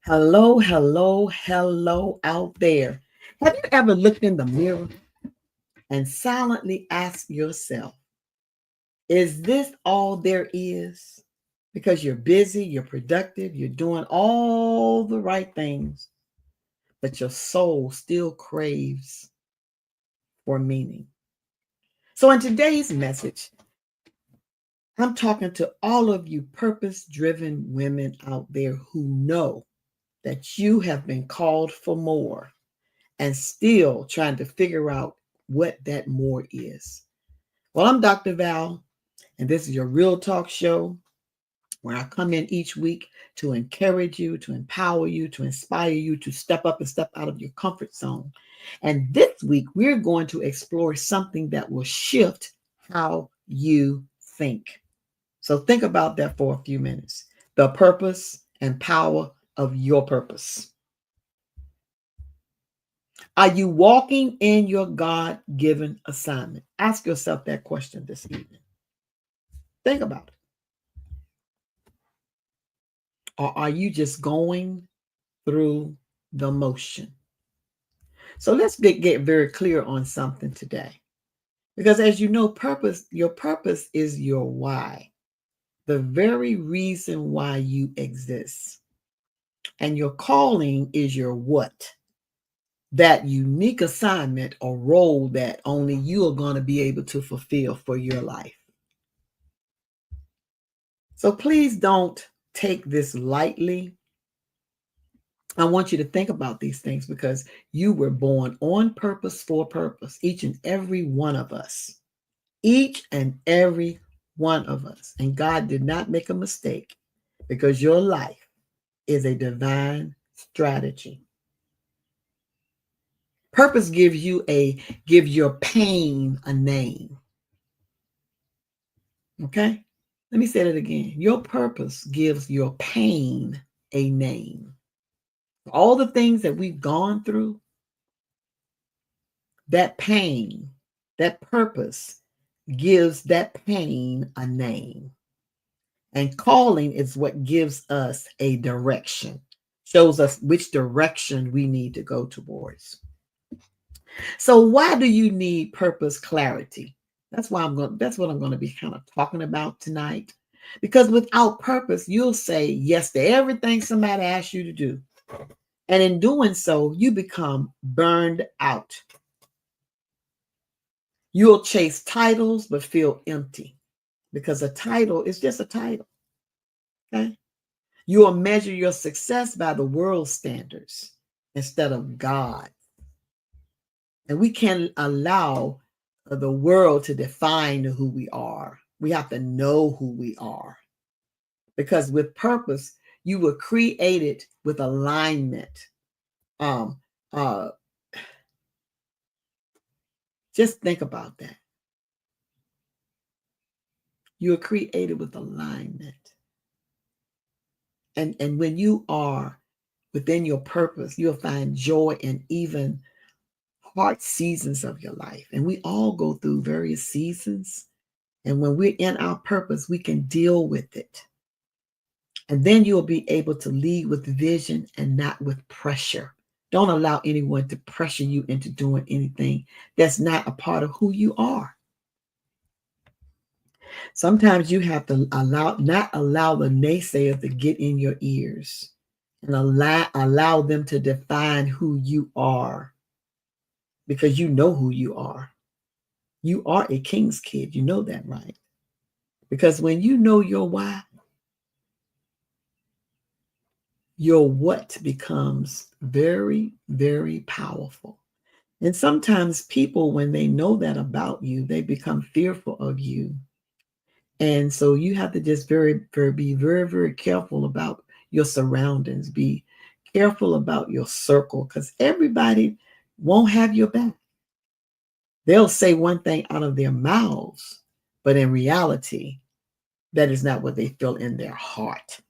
Hello, hello, hello out there. Have you ever looked in the mirror and silently asked yourself, is this all there is? Because you're busy, you're productive, you're doing all the right things, but your soul still craves for meaning. So, in today's message, I'm talking to all of you purpose driven women out there who know that you have been called for more and still trying to figure out what that more is. Well, I'm Dr. Val, and this is your Real Talk show where I come in each week to encourage you, to empower you, to inspire you to step up and step out of your comfort zone. And this week, we're going to explore something that will shift how you think. So think about that for a few minutes. The purpose and power of your purpose. Are you walking in your God given assignment? Ask yourself that question this evening. Think about it. Or are you just going through the motion? So let's get very clear on something today. Because as you know, your purpose is your why, the very reason why you exist. And your calling is your what, that unique assignment or role that only you are going to be able to fulfill for your life. So please don't take this lightly. I want you to think about these things because you were born on purpose for purpose, each and every one of us. Each and every one of us. And God did not make a mistake because your life is a divine strategy. Purpose gives your pain a name. Okay? Let me say that again. Your purpose gives your pain a name. All the things that we've gone through, that pain, that purpose gives that pain a name. And calling is what gives us a direction, shows us which direction we need to go towards. So why do you need purpose clarity? That's what I'm going to be kind of talking about tonight. Because without purpose, you'll say yes to everything somebody asks you to do. And in doing so, you become burned out. You'll chase titles but feel empty because a title is just a title. Okay? You will measure your success by the world's standards instead of God. And we can't allow the world to define who we are. We have to know who we are. Because with purpose, you were created with alignment. Um, uh, just think about that. You were created with alignment. And when you are within your purpose, you'll find joy in even hard seasons of your life. And we all go through various seasons. And when we're in our purpose, we can deal with it. And then you'll be able to lead with vision and not with pressure. Don't allow anyone to pressure you into doing anything that's not a part of who you are. Sometimes you have to not allow the naysayers to get in your ears and allow them to define who you are, because you know who you are. You are a king's kid. You know that, right? Because when you know your why, your what becomes very, very powerful. And sometimes people, when they know that about you, they become fearful of you. And so you have to just be very, very careful about your surroundings. Be careful about your circle because everybody won't have your back. They'll say one thing out of their mouths, but in reality, that is not what they feel in their heart.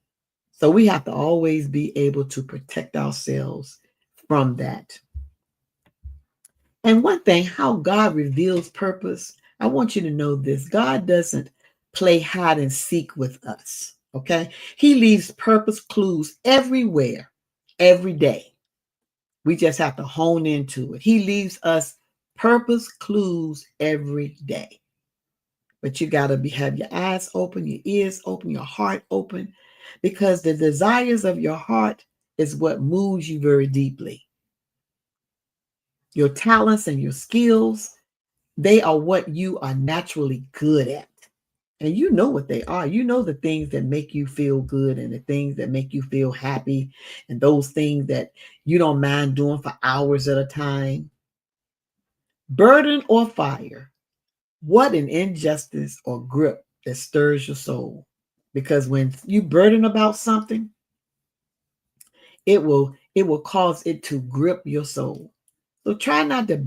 So we have to always be able to protect ourselves from that. And one thing, how God reveals purpose, I want you to know this. God doesn't play hide and seek with us, okay? He leaves purpose clues everywhere every day. We just have to hone into it. He leaves us purpose clues every day. But you got to have your eyes open, your ears open, your heart open, because the desires of your heart is what moves you very deeply. Your talents and your skills, they are what you are naturally good at. And you know what they are. You know the things that make you feel good and the things that make you feel happy and those things that you don't mind doing for hours at a time. Burden or fire, what an injustice or grip that stirs your soul. Because when you burden about something, it will cause it to grip your soul. So try not to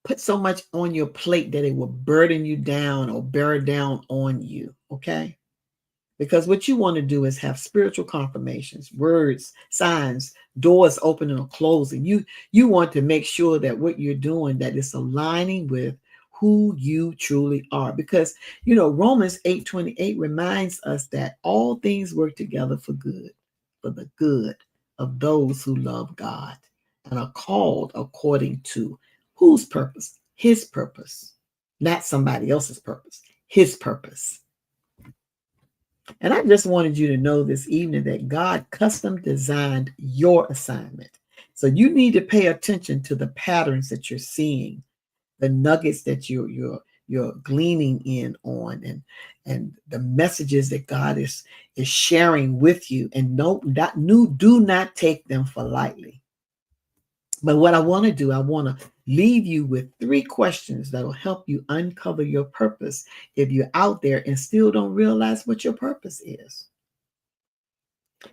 put so much on your plate that it will burden you down or bear down on you. Okay. Because what you want to do is have spiritual confirmations, words, signs, doors opening or closing. You want to make sure that what you're doing, that it's aligning with who you truly are. Because Romans 8:28 reminds us that all things work together for good, for the good of those who love God and are called according to whose purpose? His purpose, not somebody else's purpose, his purpose. And I just wanted you to know this evening that God custom designed your assignment. So you need to pay attention to the patterns that you're seeing, the nuggets that you're gleaning in on, and the messages that God is sharing with you. And do not take them for lightly. But what I want to do, I want to leave you with 3 questions that will help you uncover your purpose if you're out there and still don't realize what your purpose is.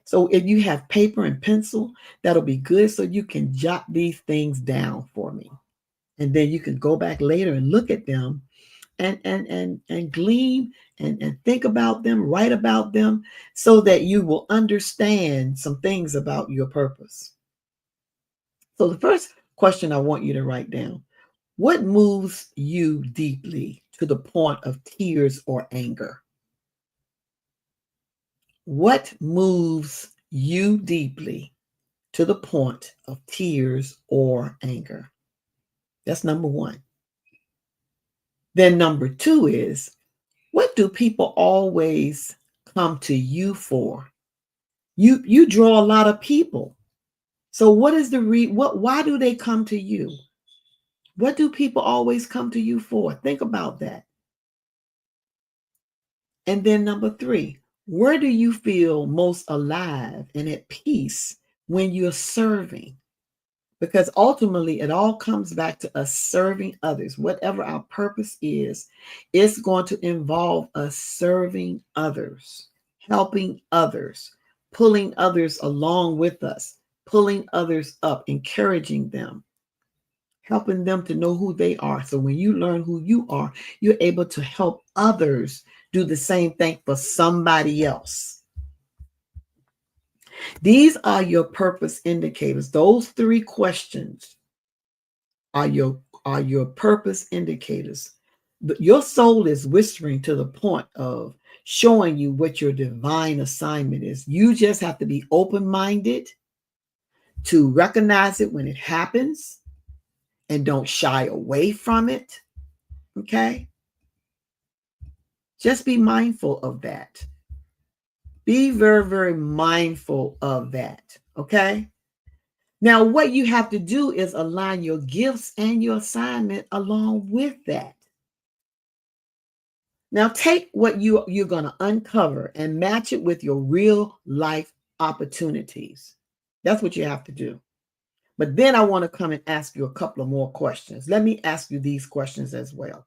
So if you have paper and pencil, that'll be good, so you can jot these things down for me. And then you can go back later and look at them and glean and think about them, write about them, so that you will understand some things about your purpose. So the first question I want you to write down: what moves you deeply to the point of tears or anger? What moves you deeply to the point of tears or anger? That's number 1. Then number 2 is, what do people always come to you for? You draw a lot of people. So what is why do they come to you? What do people always come to you for? Think about that. And then number 3, where do you feel most alive and at peace when you're serving? Because ultimately, it all comes back to us serving others. Whatever our purpose is, it's going to involve us serving others, helping others, pulling others along with us, pulling others up, encouraging them, helping them to know who they are. So when you learn who you are, you're able to help others do the same thing for somebody else. These are your purpose indicators. Those 3 questions are your purpose indicators. But your soul is whispering to the point of showing you what your divine assignment is. You just have to be open-minded to recognize it when it happens and don't shy away from it. Okay? Just be mindful of that. Be very, very mindful of that. Okay? Now, what you have to do is align your gifts and your assignment along with that. Now, take what you're going to uncover and match it with your real life opportunities. That's what you have to do. But then I want to come and ask you a couple of more questions. Let me ask you these questions as well.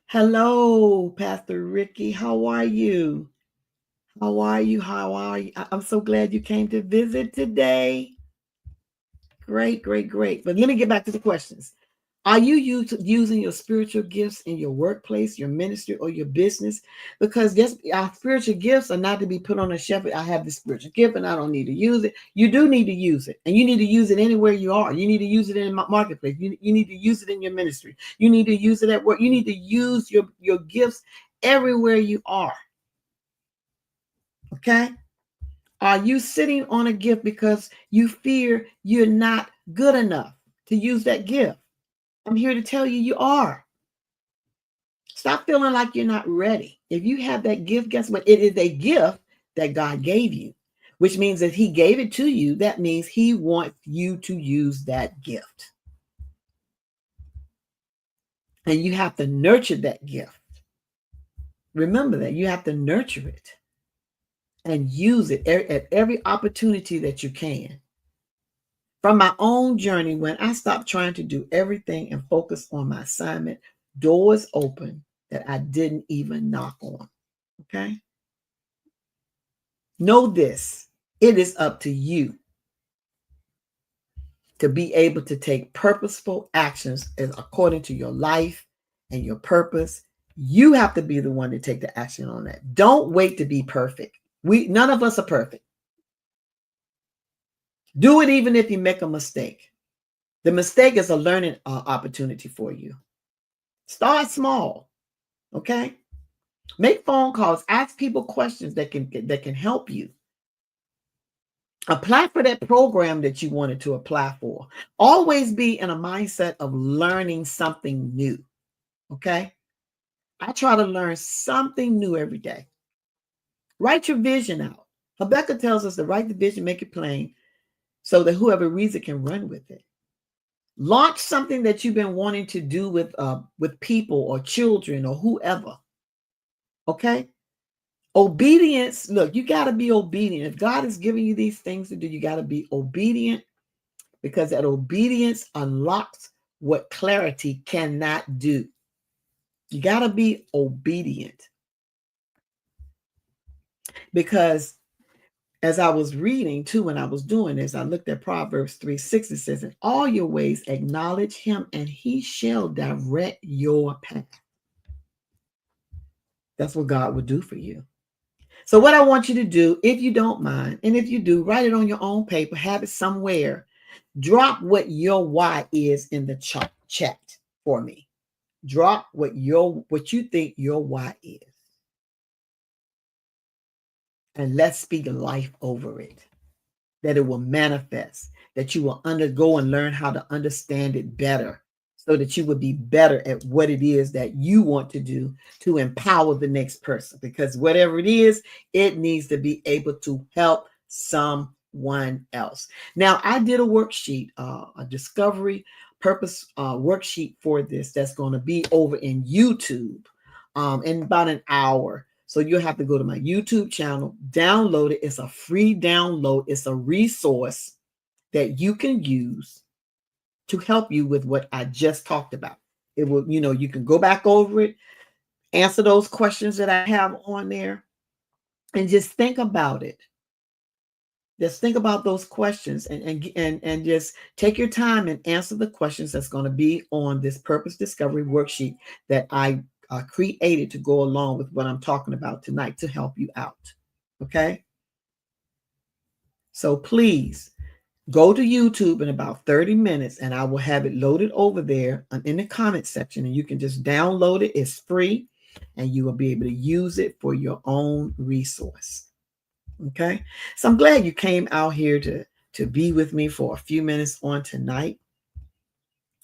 Hello, Pastor Ricky. How are you? How are you? How are you? I'm so glad you came to visit today. Great, great, great. But let me get back to the questions. Are you using your spiritual gifts in your workplace, your ministry, or your business? Because yes, our spiritual gifts are not to be put on a shelf. I have this spiritual gift and I don't need to use it. You do need to use it. And you need to use it anywhere you are. You need to use it in the marketplace. You need to use it in your ministry. You need to use it at work. You need to use your gifts everywhere you are. Okay? Are you sitting on a gift because you fear you're not good enough to use that gift? I'm here to tell you, you are. Stop feeling like you're not ready. If you have that gift, guess what? It is a gift that God gave you, which means that He gave it to you. That means He wants you to use that gift. And you have to nurture that gift. Remember that you have to nurture it and use it at every opportunity that you can. From my own journey, when I stopped trying to do everything and focus on my assignment, doors open that I didn't even knock on. Okay? Know this, it is up to you to be able to take purposeful actions as according to your life and your purpose. You have to be the one to take the action on that. Don't wait to be perfect. None of us are perfect. Do it even if you make a mistake. The mistake is a learning opportunity for you. Start small, okay? Make phone calls, ask people questions that can help you. Apply for that program that you wanted to apply for. Always be in a mindset of learning something new, okay? I try to learn something new every day. Write your vision out. Habakkuk tells us to write the vision, make it plain, so that whoever reads it can run with it. Launch something that you've been wanting to do with people or children or whoever. Okay? Obedience, look, you got to be obedient. If God is giving you these things to do, you got to be obedient, because that obedience unlocks what clarity cannot do. You got to be obedient. Because as I was reading too, when I was doing this, I looked at Proverbs 3:6. It says, in all your ways acknowledge Him, and He shall direct your path. That's what God will do for you. So what I want you to do, if you don't mind, and if you do, write it on your own paper, have it somewhere. Drop what your why is in the chat for me. Drop what you think your why is. And let's speak life over it. That it will manifest, that you will undergo and learn how to understand it better, so that you will be better at what it is that you want to do to empower the next person. Because whatever it is, it needs to be able to help someone else. Now, I did a worksheet, a discovery purpose worksheet for this that's going to be over in YouTube in about an hour. So you'll have to go to my YouTube channel, download it. It's a free download. It's a resource that you can use to help you with what I just talked about. It will, you can go back over it, answer those questions that I have on there, and just think about it. Just think about those questions and just take your time and answer the questions that's going to be on this purpose discovery worksheet that I created to go along with what I'm talking about tonight to help you out. Okay? So please go to YouTube in about 30 minutes, and I will have it loaded over there in the comment section, and you can just download it. It's free, and you will be able to use it for your own resource. Okay? So I'm glad you came out here to be with me for a few minutes on tonight.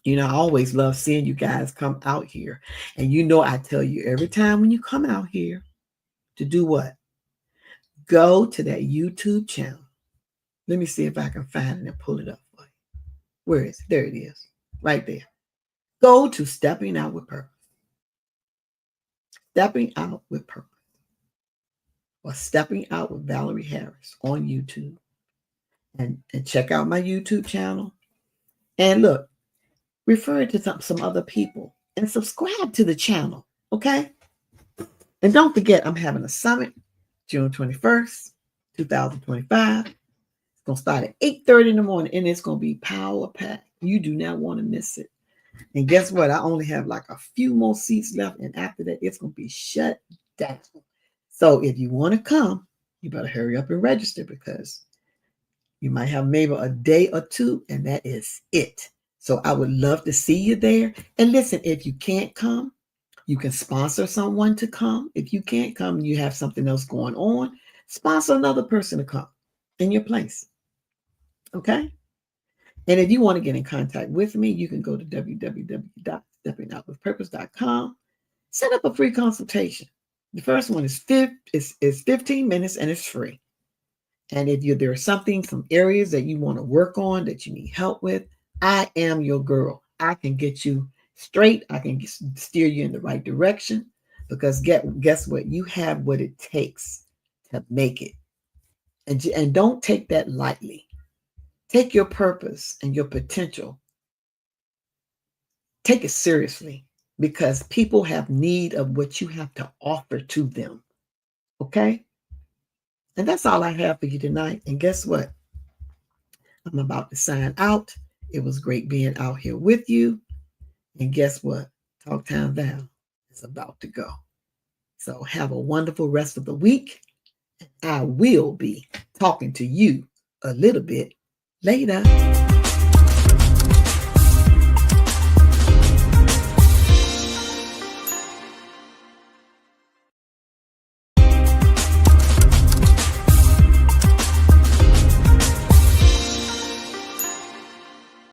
I always love seeing you guys come out here. And I tell you every time when you come out here to do what? Go to that YouTube channel. Let me see if I can find it and pull it up for you. Where is it? There it is. Right there. Go to Stepping Out with Purpose. Stepping Out with Purpose. Or Stepping Out with Valarie Harris on YouTube. And check out my YouTube channel. And look, refer it to some other people. And subscribe to the channel. Okay? And don't forget, I'm having a summit June 21st, 2025. It's going to start at 8:30 in the morning, and it's going to be power-packed. You do not want to miss it. And guess what? I only have like a few more seats left, and after that, it's going to be shut down. So if you want to come, you better hurry up and register, because you might have maybe a day or two, and that is it. So I would love to see you there. And listen, if you can't come, you can sponsor someone to come. If you can't come, you have something else going on, Sponsor another person to come in your place. Okay? And if you want to get in contact with me, you can go to www.steppingoutwithpurpose.com. Set up a free consultation. The first one is 15 minutes and it's free. And if there are some areas that you want to work on that you need help with, I am your girl. I can get you straight. I can steer you in the right direction because guess what? You have what it takes to make it. And don't take that lightly. Take your purpose and your potential. Take it seriously because people have need of what you have to offer to them. Okay? And that's all I have for you tonight. And guess what? I'm about to sign out. It was great being out here with you. And guess what? Talk Time Val is about to go. So have a wonderful rest of the week. I will be talking to you a little bit later.